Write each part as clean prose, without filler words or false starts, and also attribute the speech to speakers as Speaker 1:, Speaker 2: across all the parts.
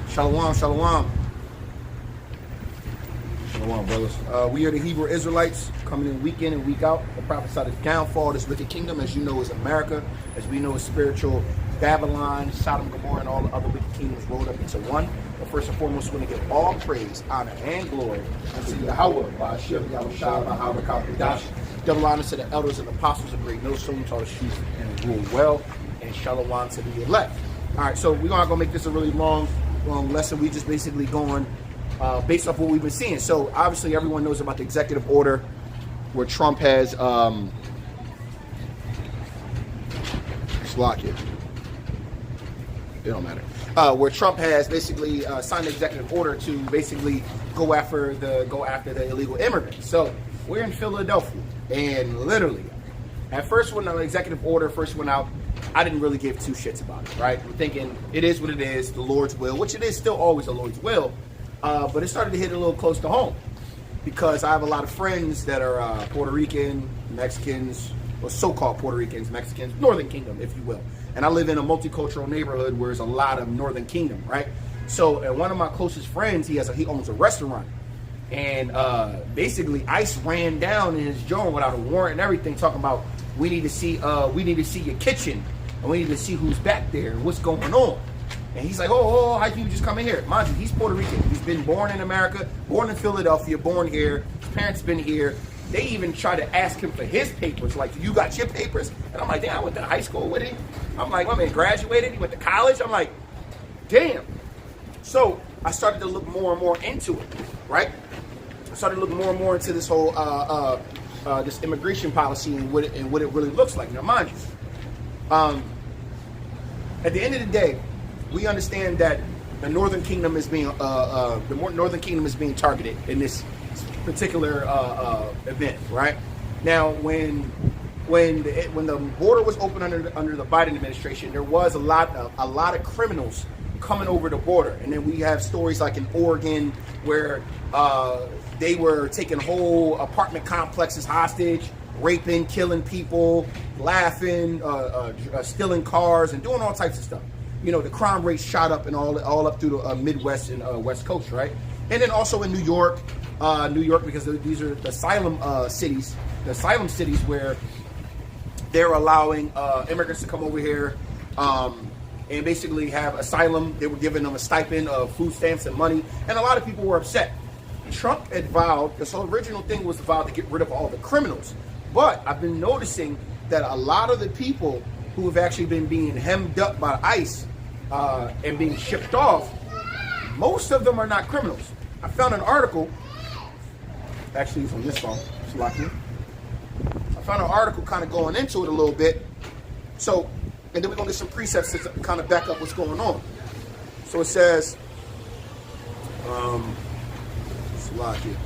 Speaker 1: Shalom, shalom. Shalom, brothers. We are the Hebrew Israelites coming in week in and week out. The prophesy the downfall of this wicked kingdom, as you know, is America. As we know, is spiritual Babylon, Sodom, Gomorrah, and all the other wicked kingdoms rolled up into one. But first and foremost, we want to give all praise, honor, and glory unto Yahweh, by Hashem, Yahushua, by Hawakah, double honor to the elders and apostles of great millstone, taught the truth and rule well, and shalom to the elect. All right, so we're not going to make this a really long lesson. We just basically going based off what we've been seeing. So obviously everyone knows about the executive order where Trump has lock it. It don't matter. Where Trump has basically signed an executive order to basically go after the illegal immigrants. So we're in Philadelphia, and literally, at first when the executive order first went out, I didn't really give two shits about it, right? I'm thinking it is what it is, the Lord's will, which it is still always the Lord's will, but it started to hit a little close to home because I have a lot of friends that are Puerto Rican, Mexicans, or so-called Puerto Ricans, Mexicans, Northern Kingdom, if you will. And I live in a multicultural neighborhood where there's a lot of Northern Kingdom, right? So, and one of my closest friends, he owns a restaurant. And basically, ICE ran down in his joint without a warrant and everything, talking about we need to see your kitchen, and we need to see who's back there and what's going on. And he's like, oh, how can you just come in here? Mind you, he's Puerto Rican. He's been born in America, born in Philadelphia, born here. His parents been here. They even try to ask him for his papers, like, you got your papers? And I'm like, damn, I went to high school with him. I'm like, my man graduated, he went to college. I'm like, damn. So I started to look more and more into it, right? I started looking more and more into this whole this immigration policy and what it really looks like. Now, mind you, at the end of the day, we understand that the Northern Kingdom is being Northern Kingdom is being targeted in this particular event, right? Now, when the border was open under the Biden administration, there was a lot of criminals coming over the border, and then we have stories like in Oregon where they were taking whole apartment complexes hostage, raping, killing people, laughing, stealing cars, and doing all types of stuff. You know, the crime rate shot up and all up through the Midwest and West Coast, right? And then also in New York, because these are the asylum cities where they're allowing immigrants to come over here and basically have asylum. They were giving them a stipend of food stamps and money, and a lot of people were upset. Trump had vowed, this whole original thing was vowed to get rid of all the criminals. But I've been noticing that a lot of the people who have actually been being hemmed up by ICE and being shipped off, most of them are not criminals. I found an article, actually it's on this phone, it's locked in. I found an article kind of going into it a little bit. So, and then we're going to get some precepts to kind of back up what's going on. So it says, it's locked in.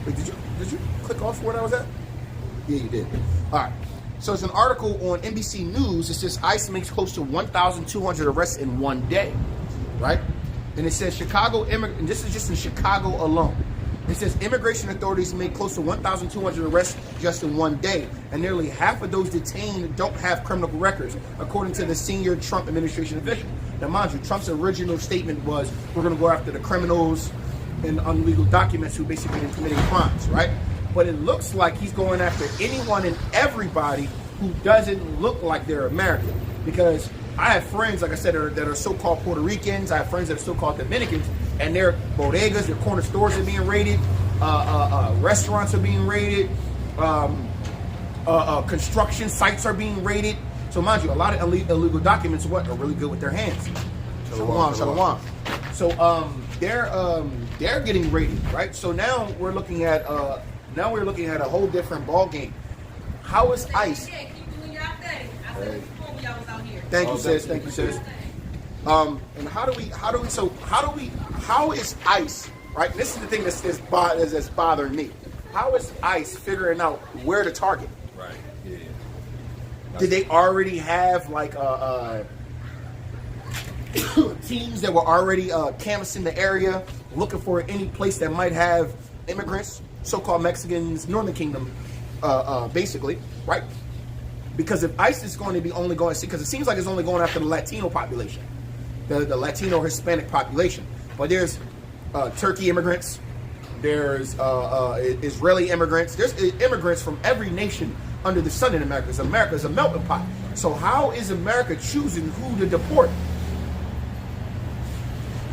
Speaker 1: Wait, did you click off where I was at? Yeah, you did. All right. So it's an article on NBC News. It says ICE makes close to 1,200 arrests in one day, right? And it says and this is just in Chicago alone. It says immigration authorities made close to 1,200 arrests just in one day, and nearly half of those detained don't have criminal records, according to the senior Trump administration official. Now, mind you, Trump's original statement was, we're going to go after the criminals and unlegal documents who basically been committing crimes, right? But it looks like he's going after anyone and everybody who doesn't look like they're American. Because I have friends, like I said, that are so-called Puerto Ricans. I have friends that are so-called Dominicans, and their bodegas, their corner stores are being raided, restaurants are being raided, construction sites are being raided. So mind you, a lot of illegal documents are really good with their hands. Shalom. So they're getting raided, right? So now we're looking at a whole different ball game. How is ICE? Thank you, sis. And how is ICE, right? This is the thing that's bothering me. How is ICE figuring out where to target?
Speaker 2: Right. Yeah.
Speaker 1: Did they already have like teams that were already canvassing the area, looking for any place that might have immigrants? so-called Mexicans, Northern Kingdom, basically, right? Because if ICE is going to be only going, because it seems like it's only going after the Latino population, the Latino Hispanic population. But there's Turkey immigrants, there's Israeli immigrants, there's immigrants from every nation under the sun in America. America is a melting pot. So how is America choosing who to deport?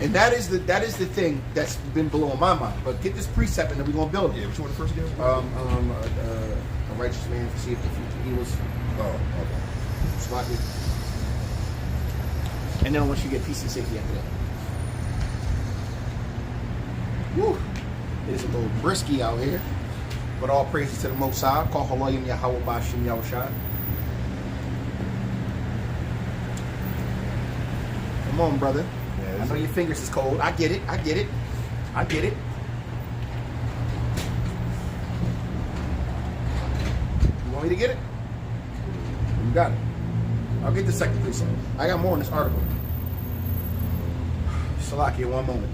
Speaker 1: And that is the thing that's been blowing my mind. But get this precept and then we're gonna build it.
Speaker 2: Yeah, which one the first again?
Speaker 1: A righteous man perceived the future evils.
Speaker 2: Oh, okay.
Speaker 1: Sloppy. And then once you get peace and safety after that. Woo! It is a little brisky out here. But all praises to the Most High. Call Halayim Yahweh Bashim Yahushua. Come on, brother.
Speaker 2: Yeah,
Speaker 1: I know your fingers is cold. I get it. I get it. I get it. You want me to get it? You got it. I'll get the second precept. I got more in this article. Salaki, one moment.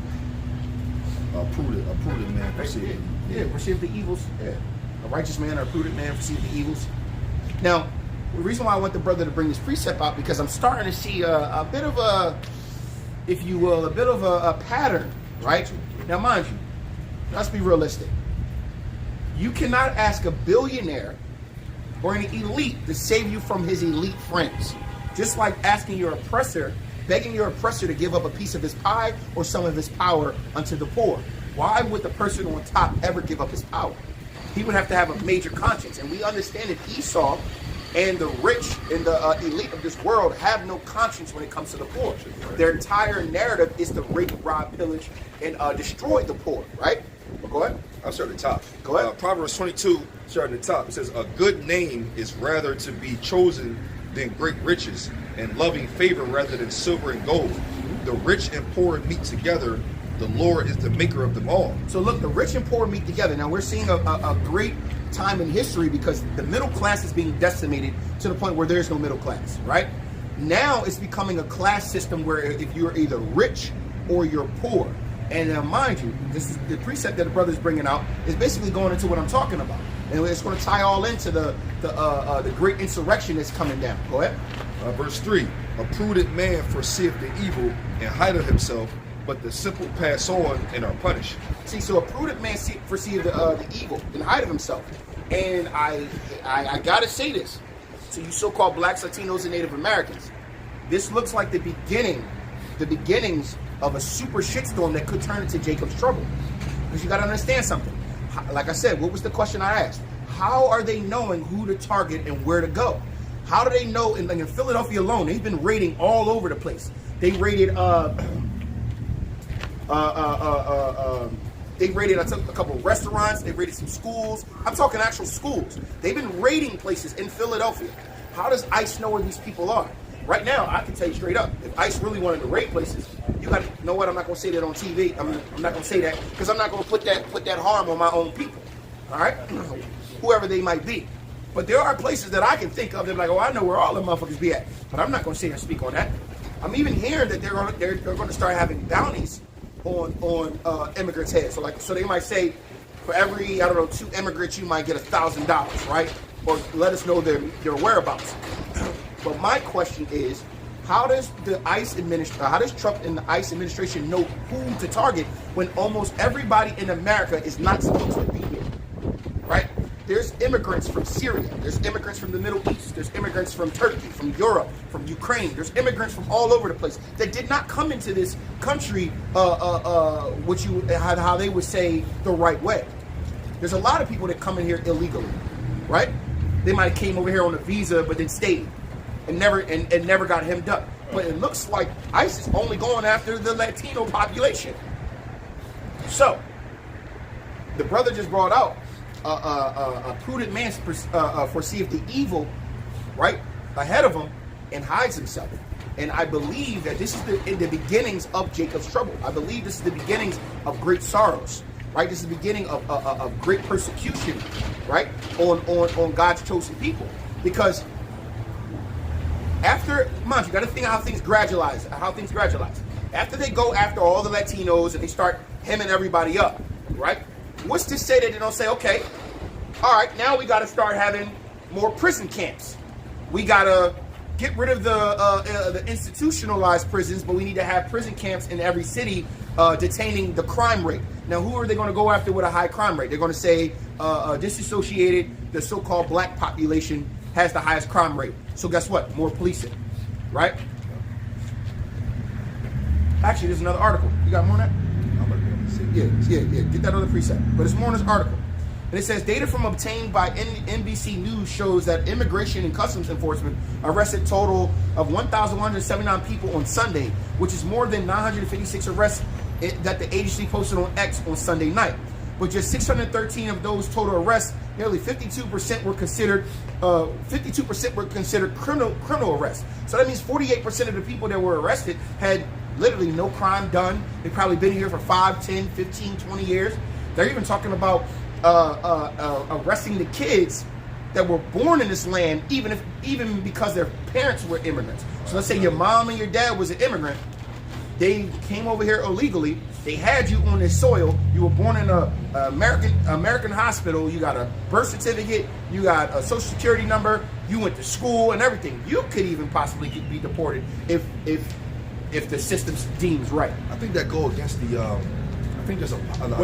Speaker 2: A prudent man perceived.
Speaker 1: Yeah, perceive the evils. Yeah. A righteous man or a prudent man perceive the evils. Now, the reason why I want the brother to bring this precept out, because I'm starting to see a bit of a, if you will, a bit of a pattern, right? Now, mind you, let's be realistic. You cannot ask a billionaire or an elite to save you from his elite friends. Just like asking your oppressor, begging your oppressor to give up a piece of his pie or some of his power unto the poor. Why would the person on top ever give up his power? He would have to have a major conscience. And we understand that Esau and the rich and the elite of this world have no conscience when it comes to the poor. Their entire narrative is to rape, rob, pillage, and destroy the poor, right? Well, go ahead.
Speaker 2: I'll start at the top.
Speaker 1: Go ahead.
Speaker 2: Proverbs 22, starting at the top. It says, a good name is rather to be chosen than great riches, and loving favor rather than silver and gold. The rich and poor meet together. The Lord is the maker of them all.
Speaker 1: So look, the rich and poor meet together. Now we're seeing a great time in history because the middle class is being decimated to the point where there's no middle class, right? Now it's becoming a class system where if you're either rich or you're poor. And now mind you, this is the precept that the brother's bringing out is basically going into what I'm talking about. And it's going to tie all into the great insurrection that's coming down. Go ahead.
Speaker 2: Verse 3, a prudent man foreseeth the evil and hideth himself, but the simple pass on and are punished.
Speaker 1: See, so a prudent man foreseeth the evil and hideth himself. And I got to say this to you so-called blacks, Latinos, and Native Americans. This looks like the beginnings of a super shitstorm that could turn into Jacob's trouble. Because you got to understand something. Like I said, what was the question I asked? How are they knowing who to target and where to go? How do they know? In Philadelphia alone, they've been raiding all over the place. They raided a couple of restaurants. They raided some schools. I'm talking actual schools. They've been raiding places in Philadelphia. How does ICE know where these people are? Right now, I can tell you straight up, if ICE really wanted to raid places, you got to know what? I'm not going to say that on TV. I'm not going to say that because I'm not going to put that harm on my own people. All right, whoever they might be. But there are places that I can think of that like, oh, I know where all the motherfuckers be at. But I'm not going to sit and speak on that. I'm even hearing that they're going to start having bounties on immigrants' heads. So they might say, for every 2 immigrants, you might get $1,000, right? Or let us know their whereabouts. But my question is, how does how does Trump and the ICE administration know who to target when almost everybody in America is not supposed to be here, right? There's immigrants from Syria. There's immigrants from the Middle East. There's immigrants from Turkey, from Europe, from Ukraine. There's immigrants from all over the place that did not come into this country, how they would say the right way. There's a lot of people that come in here illegally, right? They might have came over here on a visa, but then stayed and never got hemmed up. But it looks like ICE is only going after the Latino population. So the brother just brought out a prudent man foreseeth the evil, right, ahead of him and hides himself. And I believe that this is in the beginnings of Jacob's trouble. I believe this is the beginnings of great sorrows, right? This is the beginning of great persecution, right, on God's chosen people. Because after, mind you, got to think how things gradualize. After they go after all the Latinos and they start hemming everybody up, right? what's to say that they don't say, okay, all right, now we got to start having more prison camps. We got to get rid of the institutionalized prisons, but we need to have prison camps in every city detaining the crime rate. Now, who are they going to go after with a high crime rate? They're going to say disassociated, the so-called black population has the highest crime rate. So guess what? More policing, right? Actually, there's another article. You got more on that? Yeah. Get that other preset. But it's more in this article. And it says, data from obtained by NBC News shows that Immigration and Customs Enforcement arrested a total of 1,179 people on Sunday, which is more than 956 arrests that the agency posted on X on Sunday night. But just 613 of those total arrests, nearly 52% were considered 52% were considered criminal arrests. So that means 48% of the people that were arrested had literally no crime done. They've probably been here for 5, 10, 15, 20 years. They're even talking about arresting the kids that were born in this land, even because their parents were immigrants. So let's say your mom and your dad was an immigrant. They came over here illegally. They had you on their soil. You were born in a American hospital. You got a birth certificate. You got a social security number. You went to school and everything. You could even possibly be deported if the system deems right.
Speaker 2: I think that go against the. I think there's a. What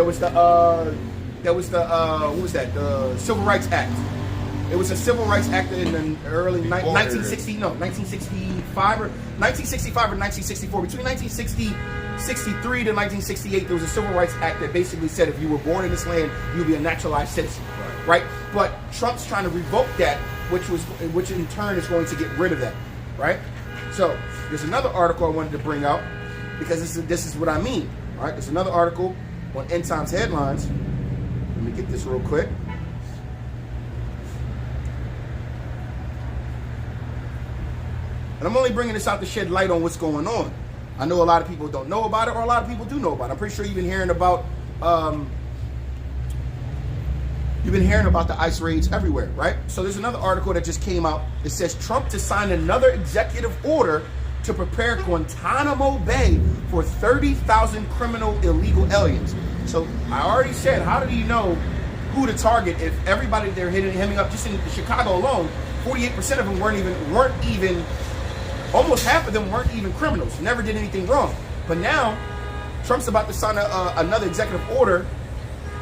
Speaker 2: was that? The Civil Rights Act. It was a Civil Rights Act in the early 1965 or 1964. Between 1963 to 1968, there was a Civil Rights Act that basically said if you were born in this land, you'd be a naturalized citizen, right? But Trump's trying to revoke that, which in turn is going to get rid of that, right? So there's another article I wanted to bring out because this is what I mean. All right, there's another article on End Times Headlines. Let me get this real quick. And I'm only bringing this out to shed light on what's going on. I know a lot of people don't know about it, or a lot of people do know about it. I'm pretty sure you've been hearing about the ICE raids everywhere, right? So there's another article that just came out. It says Trump to sign another executive order to prepare Guantanamo Bay for 30,000 criminal illegal aliens. So I already said, how do you know who to target if everybody they're hemming up just in Chicago alone, 48% of them weren't even, almost half of them weren't even criminals, never did anything wrong. But now Trump's about to sign another executive order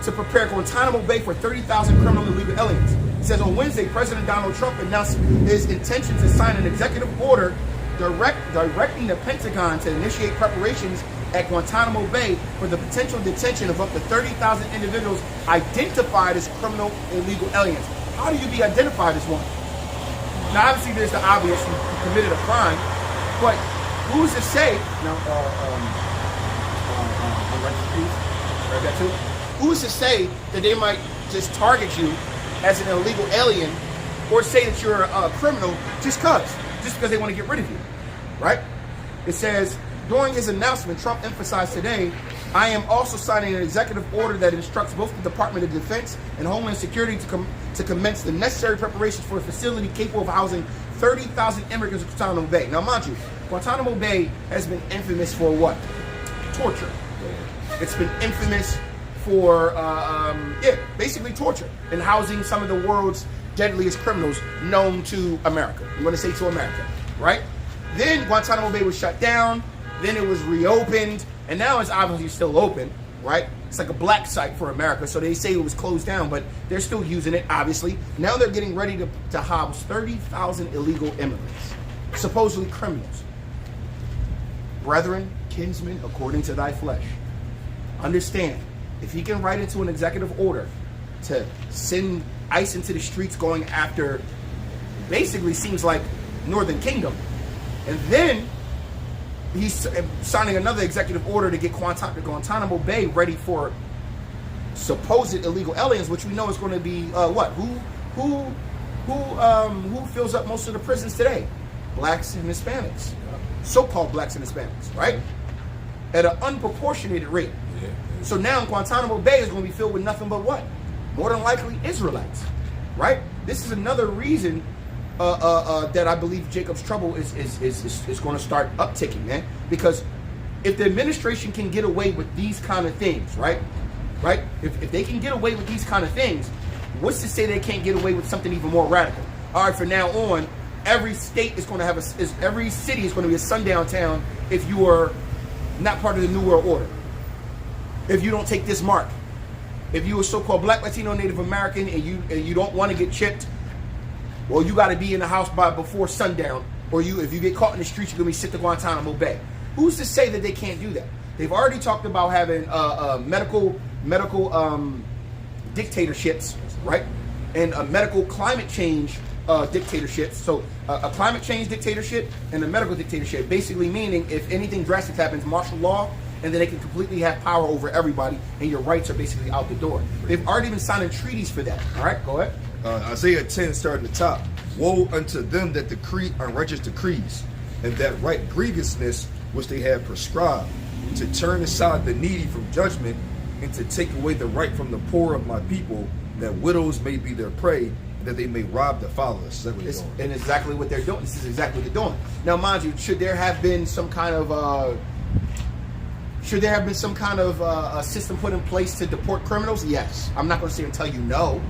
Speaker 2: to prepare Guantanamo Bay for 30,000 criminal illegal aliens. It says on Wednesday, President Donald Trump announced his intention to sign an executive order directing the Pentagon to initiate preparations at Guantanamo Bay for the potential detention of up to 30,000 individuals identified as criminal illegal aliens. How do you be identified as one? Now, obviously, there's the obvious, you committed a crime, but who's to say? Who's to say that they might just target you as an illegal alien, or say that you're a criminal just because they want to get rid of you, right? It says, during his announcement, Trump emphasized today, I am also signing an executive order that instructs both the Department of Defense and Homeland Security to commence the necessary preparations for a facility capable of housing 30,000 immigrants in Guantanamo Bay. Now, mind you, Guantanamo Bay has been infamous for what? Torture. It's been infamous for, basically torture and housing some of the world's deadliest criminals known to America. I'm going to say to America, right? Then Guantanamo Bay was shut down. Then it was reopened. And now it's obviously still open, right? It's like a black site for America. So they say it was closed down, but they're still using it, obviously. Now they're getting ready to house 30,000 illegal immigrants, supposedly criminals. Brethren, kinsmen, according to thy flesh. Understand, if he can write into an executive order to send ICE into the streets going after, basically seems like Northern Kingdom, and then he's signing another executive order to get Guantanamo Bay ready for supposed illegal aliens, which we know is going to be what? Who fills up most of the prisons today? Blacks and Hispanics, so-called blacks and Hispanics, right? At an unproportionated rate.
Speaker 3: Yeah.
Speaker 1: So now Guantanamo Bay is going to be filled with nothing but what? More than likely Israelites, right? This is another reason that I believe Jacob's trouble is going to start upticking, man. Because if the administration can get away with these kind of things, right? right? If they can get away with these kind of things, what's to say they can't get away with something even more radical? All right, from now on, every state is going to have every city is going to be a sundown town if you are not part of the New World Order. If you don't take this mark, if you are so-called Black, Latino, Native American, and you don't want to get chipped, well, you got to be in the house before sundown, or if you get caught in the streets, you're going to be sent to Guantanamo Bay. Who's to say that they can't do that? They've already talked about having medical dictatorships, right? And a medical climate change dictatorships. So a climate change dictatorship and a medical dictatorship, basically meaning if anything drastic happens, martial law, and then they can completely have power over everybody, and your rights are basically out the door. They've already been signing treaties for that. All right, go ahead.
Speaker 2: Isaiah 10, starting at the top. Woe unto them that decree unrighteous decrees, and that right grievousness which they have prescribed, to turn aside the needy from judgment, and to take away the right from the poor of my people, that widows may be their prey, and that they may rob the fatherless.
Speaker 1: And exactly what they're doing. This is exactly what they're doing. Now, mind you, should there have been some kind of a system put in place to deport criminals? Yes. I'm not going to sit and tell you no.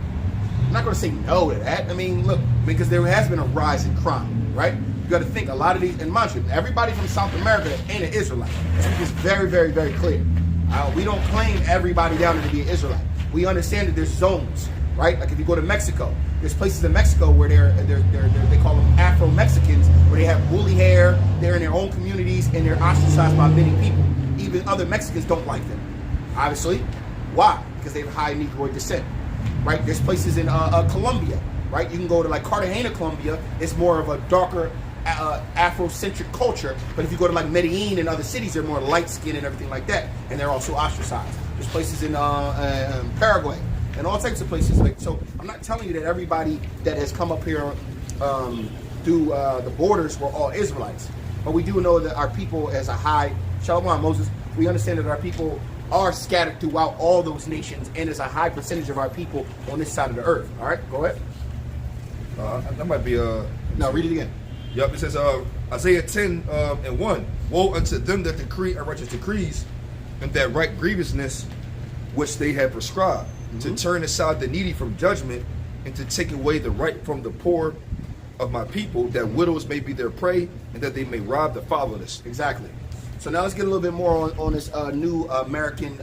Speaker 1: I'm not going to say no to that. I mean, look, because there has been a rise in crime, right? You got to think a lot of these, and mind you, everybody from South America ain't an Israelite. It's very, very, very clear. We don't claim everybody down there to be an Israelite. We understand that there's zones, right? Like if you go to Mexico, there's places in Mexico where they call them Afro-Mexicans, where they have woolly hair, they're in their own communities, and they're ostracized by many people. Even other Mexicans don't like them. Obviously. Why? Because they have high Negroid descent. Right? There's places in Colombia, right? You can go to like Cartagena, Colombia. It's more of a darker Afrocentric culture. But if you go to like Medellin and other cities, they're more light skinned and everything like that. And they're also ostracized. There's places in Paraguay and all types of places. So I'm not telling you that everybody that has come up here through the borders were all Israelites. But we do know that our people as a high, Shalom Moses, we understand that our people are scattered throughout all those nations, and there's a high percentage of our people on this side of the earth. All right, go ahead.
Speaker 2: That might be
Speaker 1: No, read it again.
Speaker 2: Yep, it says Isaiah 10 and 1. Woe unto them that decree unrighteous decrees, and that right grievousness which they have prescribed, to turn aside the needy from judgment, and to take away the right from the poor of my people, that widows may be their prey, and that they may rob the fatherless.
Speaker 1: Exactly. So now let's get a little bit more on this new American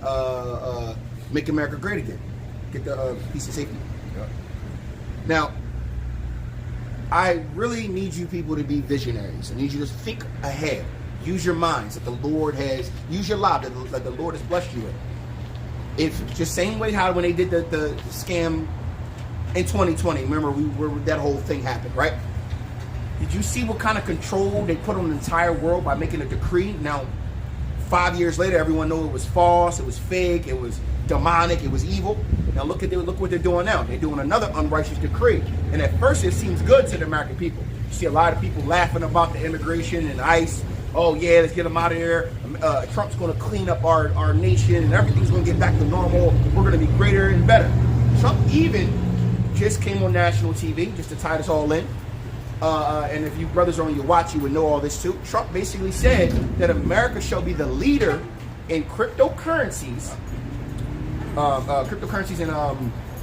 Speaker 1: Make America Great Again. Get the piece of safety.
Speaker 2: Yeah.
Speaker 1: Now, I really need you people to be visionaries. I need you to think ahead. Use your minds that the Lord has, use your life that the Lord has blessed you with. If just same way how when they did the scam in 2020, remember that whole thing happened, right? Did you see what kind of control they put on the entire world by making a decree? Now, 5 years later, everyone knew it was false, it was fake, it was demonic, it was evil. Now look what they're doing now. They're doing another unrighteous decree. And at first it seems good to the American people. You see a lot of people laughing about the immigration and ICE. Oh yeah, let's get them out of here. Trump's going to clean up our nation and everything's going to get back to normal. We're going to be greater and better. Trump even just came on national TV, just to tie this all in. And if you brothers are on your watch, you would know all this too. Trump basically said that America shall be the leader in cryptocurrencies,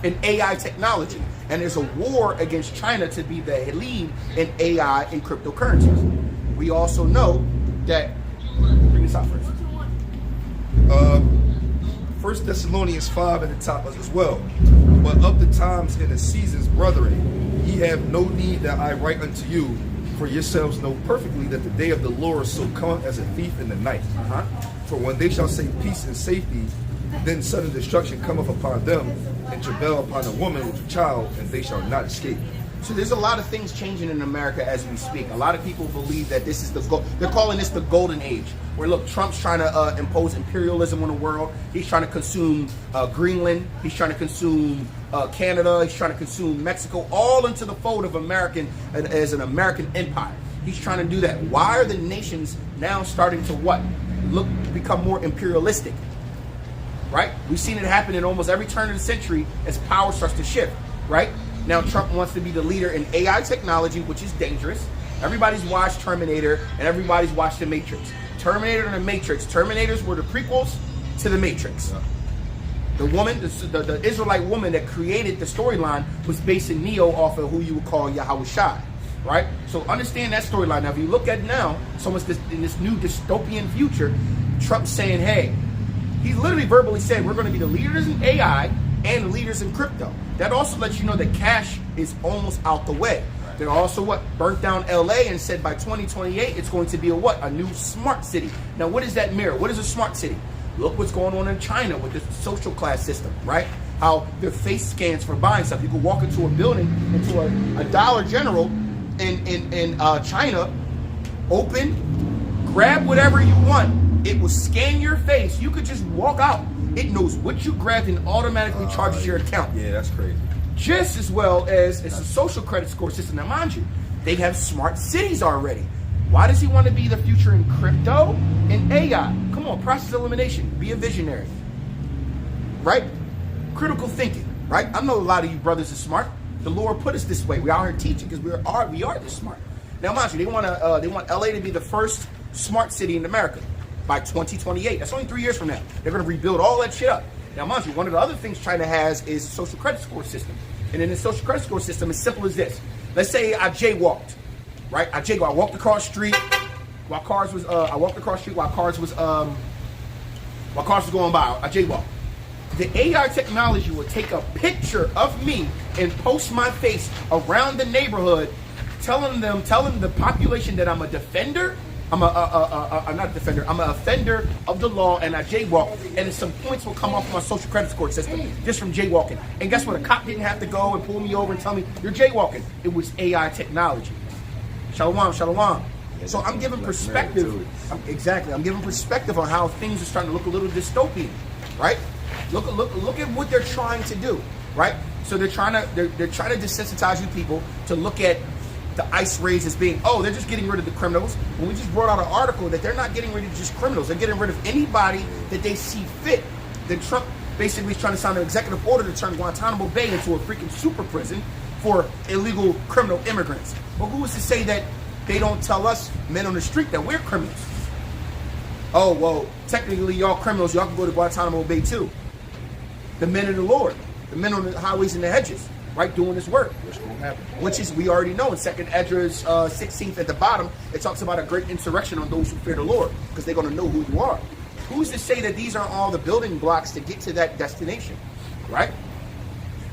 Speaker 1: and AI technology. And there's a war against China to be the lead in AI and cryptocurrencies. We also know that. Bring this out first.
Speaker 2: 1 Thessalonians 5 at the top as well. But of the times and the seasons, brethren, ye have no need that I write unto you, for yourselves know perfectly that the day of the Lord so cometh as a thief in the night. For when they shall say peace and safety, then sudden destruction cometh upon them, and travail upon a woman with a child, and they shall not escape.
Speaker 1: So there's a lot of things changing in America as we speak. A lot of people believe that this is they're calling this the golden age, where look, Trump's trying to impose imperialism on the world. He's trying to consume Greenland. He's trying to consume Canada. He's trying to consume Mexico, all into the fold of American as an American empire. He's trying to do that. Why are the nations now starting to become more imperialistic? Right? We've seen it happen in almost every turn of the century as power starts to shift. Right? Now Trump wants to be the leader in AI technology, which is dangerous. Everybody's watched Terminator and everybody's watched The Matrix. Terminator and The Matrix. Terminators were the prequels to The Matrix. The woman, the Israelite woman that created the storyline was basing Neo off of who you would call Yahweh Shai, right? So understand that storyline. Now, if you look at it now, so much in this new dystopian future, Trump's saying, hey, he literally verbally said, we're going to be the leaders in AI and the leaders in crypto. That also lets you know that cash is almost out the way. Right. They also burnt down LA and said by 2028 it's going to be a new smart city. Now, what does that mirror? What is a smart city? Look what's going on in China with the social class system, right? How their face scans for buying stuff. You can walk into a building, into a Dollar General in China, open, grab whatever you want. It will scan your face. You could just walk out. It knows what you grabbed and automatically charges your account.
Speaker 2: Yeah, that's crazy.
Speaker 1: Just as well as it's a social credit score system. Now, mind you, they have smart cities already. Why does he want to be the future in crypto and AI? Come on, process elimination. Be a visionary. Right? Critical thinking. Right? I know a lot of you brothers are smart. The Lord put us this way. We are here teaching because we are this smart. Now, mind you, they want LA to be the first smart city in America by 2028. That's only 3 years from now. They're going to rebuild all that shit up. Now, mind you, one of the other things China has is a social credit score system. And in the social credit score system, it's simple as this. Let's say I jaywalked. Right? I walked across the street while cars was while cars was going by. I jaywalked. The AI technology will take a picture of me and post my face around the neighborhood, telling the population that I'm a defender. I'm not a defender. I'm an offender of the law, and I jaywalk. And some points will come off my social credit score system just from jaywalking. And guess what? A cop didn't have to go and pull me over and tell me you're jaywalking. It was AI technology. Shalom, shalom. So I'm giving perspective. I'm giving perspective on how things are starting to look a little dystopian, right? Look at what they're trying to do, right? So they're trying to desensitize you people to look at the ICE raids as being, they're just getting rid of the criminals. When we just brought out an article that they're not getting rid of just criminals, they're getting rid of anybody that they see fit. Then Trump basically is trying to sign an executive order to turn Guantanamo Bay into a freaking super prison for illegal criminal immigrants. Well, who is to say that they don't tell us, men on the street, that we're criminals? Oh, well, technically y'all criminals, y'all can go to Guantanamo Bay too. The men of the Lord, the men on the highways and the hedges, right, doing this work.
Speaker 2: Which won't happen.
Speaker 1: Which is, we already know in 2nd Esdras 16th at the bottom, it talks about a great insurrection on those who fear the Lord, because they're going to know who you are. Who's to say that these are all the building blocks to get to that destination, right?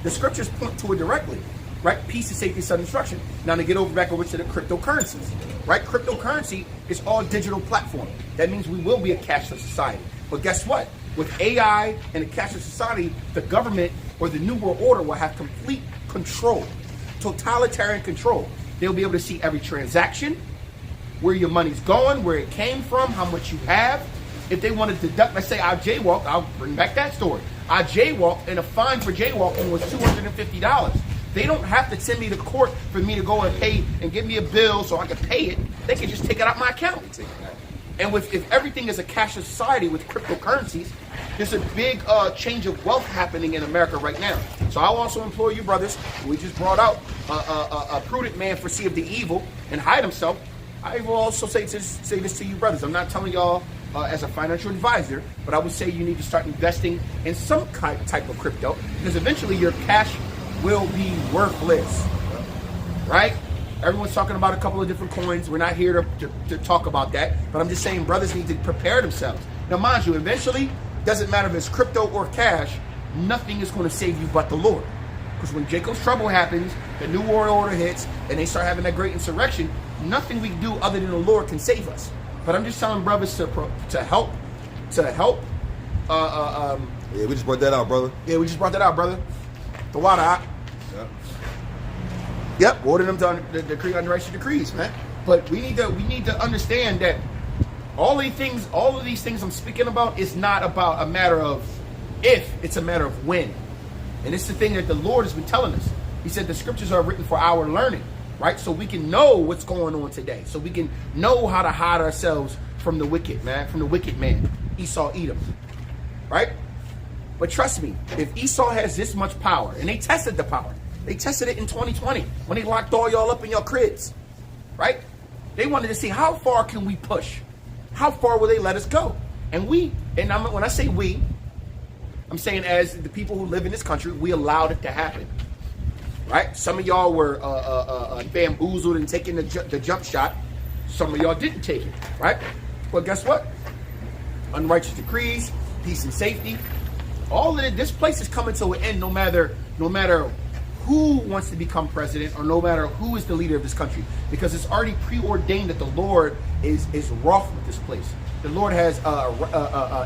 Speaker 1: The scriptures point to it directly. Right? Peace and safety, sudden destruction. Now to get back over to the cryptocurrencies. Right? Cryptocurrency is all digital platform. That means we will be a cashless society. But guess what? With AI and a cashless society, the government or the New World Order will have complete control. Totalitarian control. They'll be able to see every transaction, where your money's going, where it came from, how much you have. If they want to deduct, let's say I jaywalked, I'll bring back that story. I jaywalked and a fine for jaywalking was $250. They don't have to send me to court for me to go and pay and give me a bill so I can pay it. They can just take it out my account. And if everything is a cashless society with cryptocurrencies, there's a big change of wealth happening in America right now. So I'll also implore you, brothers, we just brought out a prudent man foreseeth the evil and hide himself. I will also say this to you, brothers. I'm not telling y'all as a financial advisor, but I would say you need to start investing in some type of crypto, because eventually your cash will be worthless, right? Everyone's talking about a couple of different coins. We're not here to talk about that, but I'm just saying brothers need to prepare themselves. Now, mind you, eventually, doesn't matter if it's crypto or cash, nothing is going to save you but the Lord. Because when Jacob's trouble happens, the New World Order hits, and they start having that great insurrection, nothing we can do other than the Lord can save us. But I'm just telling brothers to help.
Speaker 2: Yeah, we just brought that out, brother.
Speaker 1: Yeah, we just brought that out, brother. The water out. Yep, order them to the decree under righteous decrees, man. But we need to understand that all of these things I'm speaking about is not about a matter of if, it's a matter of when. And it's the thing that the Lord has been telling us. He said the scriptures are written for our learning, right? So we can know what's going on today. So we can know how to hide ourselves from the wicked, man, from the wicked man, Esau, Edom, right? But trust me, if Esau has this much power, and they tested the power, they tested it in 2020 when they locked all y'all up in your cribs, right? They wanted to see how far can we push? How far will they let us go? And when I say we, I'm saying as the people who live in this country, we allowed it to happen. Right? Some of y'all were bamboozled and taking the jump shot. Some of y'all didn't take it. Right? Well, guess what? Unrighteous decrees, peace and safety. All of it, this place is coming to an end no matter who wants to become president or no matter who is the leader of this country, because it's already preordained that the Lord is wroth with this place. The Lord has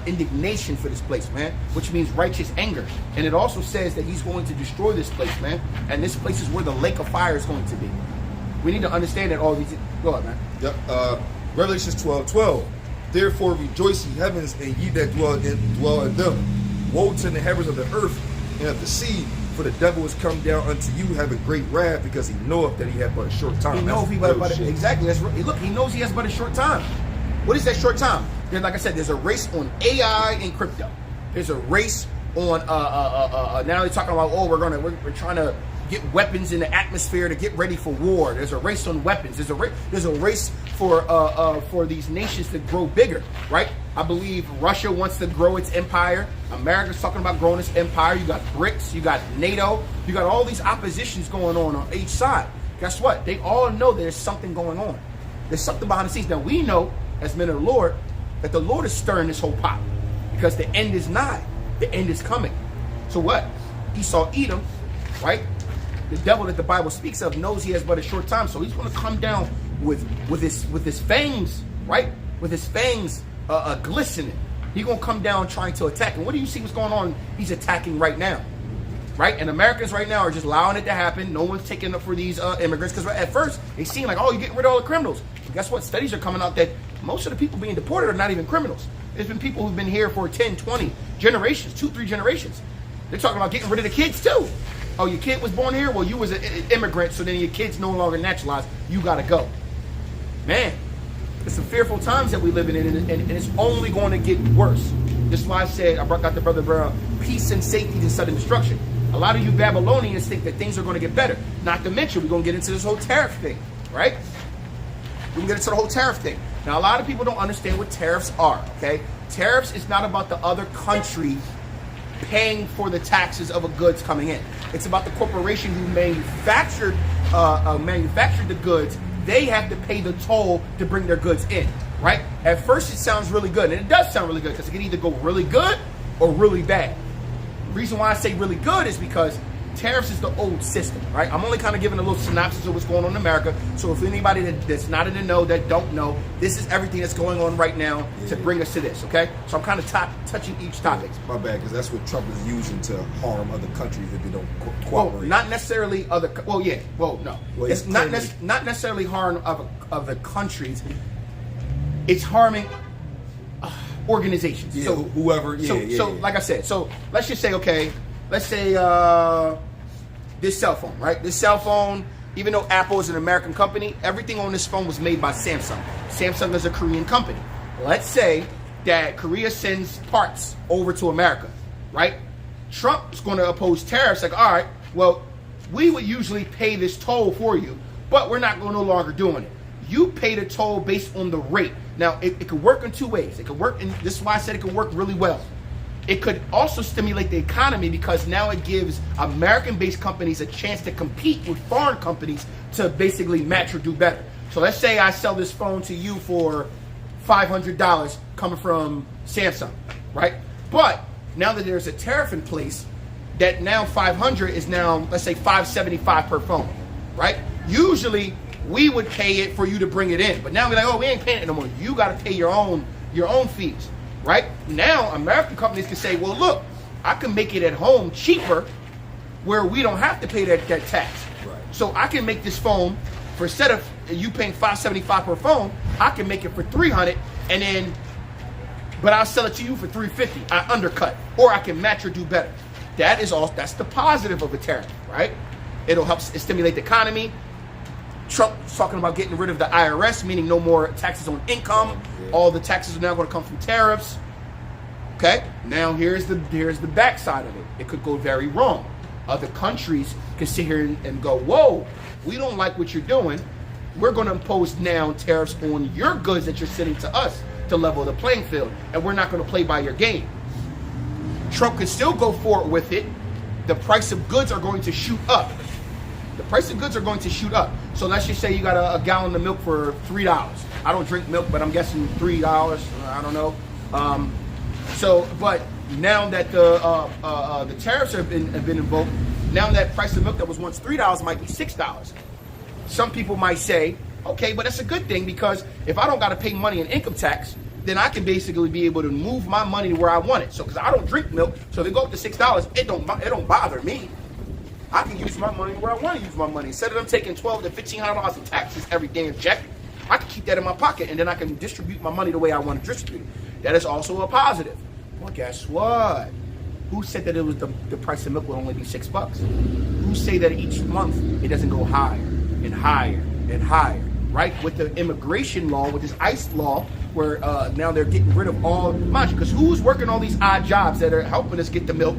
Speaker 1: indignation for this place, man, which means righteous anger. And it also says that he's going to destroy this place, man. And this place is where the lake of fire is going to be. We need to understand that all these... Go on, man.
Speaker 2: Yep. Revelations 12:12. Therefore rejoice, ye heavens, and ye that dwell in them. Woe to the heavens of the earth and of the sea, for the devil is come down unto you, having great wrath, because he knoweth that he hath but a short time.
Speaker 1: He knows exactly. Look, he knows he has but a short time. What is that short time? Like I said, there's a race on AI and crypto. There's a race on now they're talking about, oh, we're trying to get weapons in the atmosphere to get ready for war. There's a race on weapons. There's a race for these nations to grow bigger, right? I believe Russia wants to grow its empire. America's talking about growing its empire. You got BRICS, you got NATO, you got all these oppositions going on each side. Guess what? They all know there's something going on. There's something behind the scenes. Now we know, as men of the Lord, that the Lord is stirring this whole pot because the end is nigh. The end is coming. So what? Esau, Edom, right? The devil that the Bible speaks of knows he has but a short time, so he's going to come down with his fangs, right? With his fangs glistening. He's going to come down trying to attack. And what do you see what's going on? He's attacking right now, right? And Americans right now are just allowing it to happen. No one's taking up for these immigrants, because at first they seem like, oh, you're getting rid of all the criminals. But guess what? Studies are coming out that most of the people being deported are not even criminals. There's been people who've been here for 10, 20 generations, 2-3 generations. They're talking about getting rid of the kids too. Oh, your kid was born here? Well, you was an immigrant, so then your kid's no longer naturalized. You got to go. Man, it's some fearful times that we live in, and it's only going to get worse. This is why I said, I got the brother Brown, peace and safety and sudden destruction. A lot of you Babylonians think that things are going to get better. Not to mention, we're going to get into this whole tariff thing, right? We can get into the whole tariff thing. Now, a lot of people don't understand what tariffs are, okay? Tariffs is not about the other country paying for the taxes of a goods coming in. It's about the corporation who manufactured the goods. They have to pay the toll to bring their goods in, right? At first, it sounds really good, and it does sound really good because it can either go really good or really bad. The reason why I say really good is because tariffs is the old system, right? I'm only kind of giving a little synopsis of what's going on in America. So if anybody that's not in the know, that don't know, this is everything that's going on right now to bring us to this, okay? So I'm kind of touching each topic.
Speaker 2: My bad, because that's what Trump is using to harm other countries if they don't cooperate.
Speaker 1: Well, not necessarily other. Well, yeah. Well, no.
Speaker 2: Well,
Speaker 1: it's not necessarily harm of the countries. It's harming organizations.
Speaker 2: Yeah,
Speaker 1: so
Speaker 2: whoever.
Speaker 1: So like I said, so let's just say, okay, let's say this cell phone, right? This cell phone, even though Apple is an American company, everything on this phone was made by Samsung. Samsung is a Korean company. Let's say that Korea sends parts over to America, right? Trump is going to oppose tariffs, like, all right, well, we would usually pay this toll for you, but we're not no longer doing it. You pay the toll based on the rate. Now, it could work in two ways. It could work, and this is why I said it could work really well. It could also stimulate the economy because now it gives American-based companies a chance to compete with foreign companies to basically match or do better. So let's say I sell this phone to you for $500 coming from Samsung, right? But now that there's a tariff in place, that now 500 is now, let's say, $575 per phone, right? Usually we would pay it for you to bring it in, but now we're like, oh, we ain't paying it no more. You got to pay your own fees. Right? Now, American companies can say, well, look, I can make it at home cheaper where we don't have to pay that tax.
Speaker 2: Right.
Speaker 1: So I can make this phone, for instead of you paying $575 per phone, I can make it for $300 but I'll sell it to you for $350. I undercut. Or I can match or do better. That's the positive of a tariff, right? It'll help stimulate the economy. Trump's talking about getting rid of the IRS, meaning no more taxes on income. Yeah. All the taxes are now going to come from tariffs. Okay, now here's the backside of it. It could go very wrong. Other countries can sit here and go, whoa, we don't like what you're doing. We're going to impose now tariffs on your goods that you're sending to us to level the playing field, and we're not going to play by your game. Trump can still go forward with it. The price of goods are going to shoot up. The price of goods are going to shoot up. So let's just say you got a gallon of milk for $3. I don't drink milk, but I'm guessing $3. I don't know. But now that the tariffs have been invoked, now that price of milk that was once $3 might be $6. Some people might say, okay, but that's a good thing, because if I don't got to pay money in income tax, then I can basically be able to move my money to where I want it. So, because I don't drink milk, so if it go up to $6, it don't bother me. I can use my money where I want to use my money. Instead of them taking $1,200 to $1,500 in taxes every damn check, I can keep that in my pocket, and then I can distribute my money the way I want to distribute it. That is also a positive. Well, guess what? Who said that it was the price of milk would only be $6? Who say that each month it doesn't go higher and higher and higher? Right? With the immigration law, with this ICE law, where now they're getting rid of all, mind you, because who's working all these odd jobs that are helping us get the milk,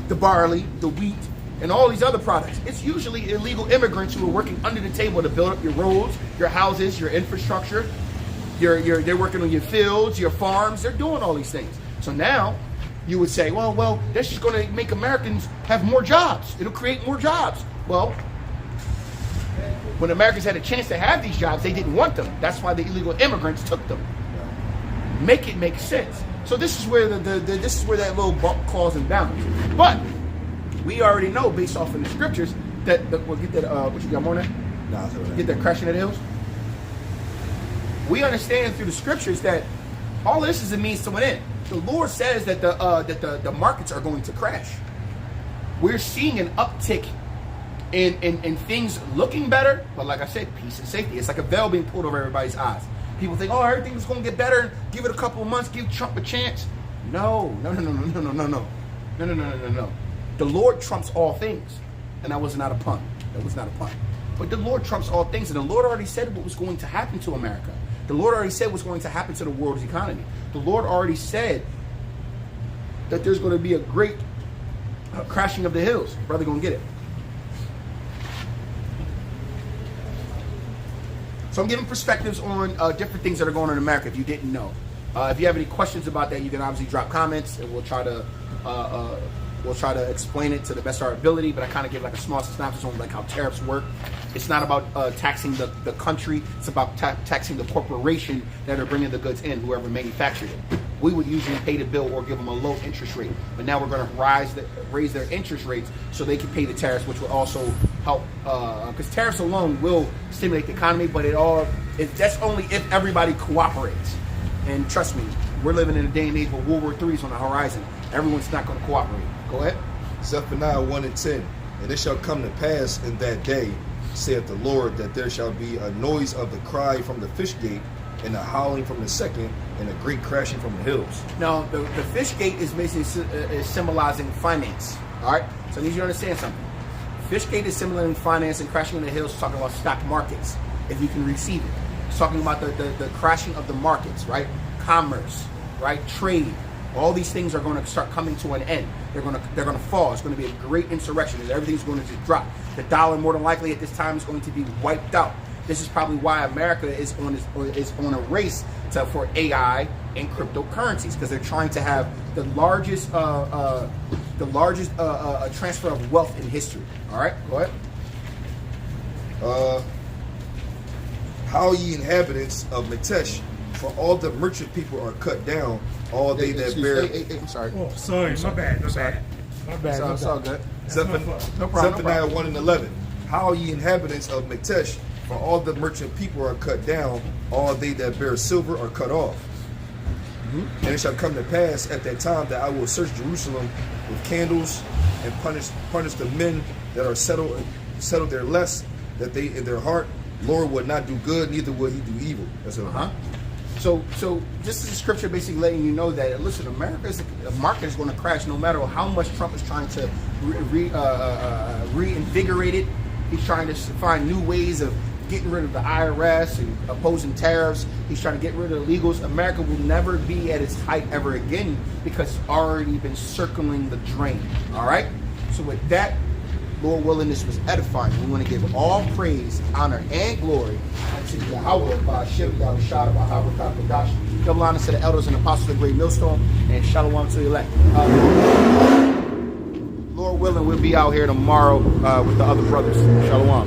Speaker 1: the barley, the wheat, and all these other products? It's usually illegal immigrants who are working under the table to build up your roads, your houses, your infrastructure. They're working on your fields, your farms. They're doing all these things. So now you would say, well, that's just going to make Americans have more jobs. It'll create more jobs. Well, when Americans had a chance to have these jobs, they didn't want them. That's why the illegal immigrants took them. Make it make sense. So this is where this is where that little calls and balance. But we already know, based off of the scriptures, that we'll get that. What you got more than that? No, get that crashing at the hills. We understand through the scriptures that all this is a means to an end. The Lord says that the markets are going to crash. We're seeing an uptick in things looking better, but like I said, peace and safety. It's like a veil being pulled over everybody's eyes. People think, oh, everything's going to get better. Give it a couple of months. Give Trump a chance. No. The Lord trumps all things, and that was not a pun. But the Lord trumps all things, and the Lord already said what was going to happen to America. The Lord already said what's going to happen to the world's economy. The Lord already said that there's going to be a great crashing of the hills. Brother, going to get it. So I'm giving perspectives on different things that are going on in America, if you didn't know. If you have any questions about that, you can obviously drop comments, and we'll try to explain it to the best of our ability. But I kind of give like a small synopsis on like how tariffs work. It's not about taxing the country. It's about taxing the corporation that are bringing the goods in, whoever manufactured it. We would usually pay the bill or give them a low interest rate. But now we're going to raise their interest rates so they can pay the tariffs, which will also help. Because tariffs alone will stimulate the economy, but that's only if everybody cooperates. And trust me, we're living in a day and age where World War III is on the horizon. Everyone's not going to cooperate. Go ahead.
Speaker 2: Zephaniah 1:10. And it shall come to pass in that day, saith the Lord, that there shall be a noise of the cry from the fish gate, and a howling from the second, and a great crashing from the hills.
Speaker 1: Now, the fish gate is basically symbolizing finance. All right? So I need you to understand something. Fish gate is symbolizing finance, and crashing in the hills is talking about stock markets, if you can receive it. It's talking about the crashing of the markets, right? Commerce, right? Trade. All these things are going to start coming to an end. They're going to fall. It's going to be a great insurrection, and everything's going to just drop. The dollar, more than likely, at this time is going to be wiped out. This is probably why America is on a race for AI and cryptocurrencies, because they're trying to have the largest transfer of wealth in history. All right, go ahead.
Speaker 2: How ye inhabitants of Metesh, for all the merchant people are cut down, all they that bear.
Speaker 1: I'm sorry.
Speaker 3: Oh, sorry, my bad.
Speaker 1: It's all good.
Speaker 2: No problem. Zephaniah 1:11. How ye inhabitants of Metesh, for all the merchant people are cut down, all they that bear silver are cut off. Mm-hmm. And it shall come to pass at that time that I will search Jerusalem with candles, and punish the men that are settled there less, that they in their heart, Lord would not do good, neither would he do evil. That's what.
Speaker 1: So this is a scripture basically letting you know that, listen, the market is going to crash no matter how much Trump is trying to reinvigorate it. He's trying to find new ways of getting rid of the IRS and opposing tariffs. He's trying to get rid of illegals. America will never be at its height ever again, because it's already been circling the drain. All right? So with that, Lord willing, this was edifying. We want to give all praise, honor, and glory unto Yahweh by Shem Yahushua by Habakkuk Kodash. Double honor to the elders and apostles of the great millstone, and shalom to the elect. Lord willing, we'll be out here tomorrow with the other brothers. Shalom.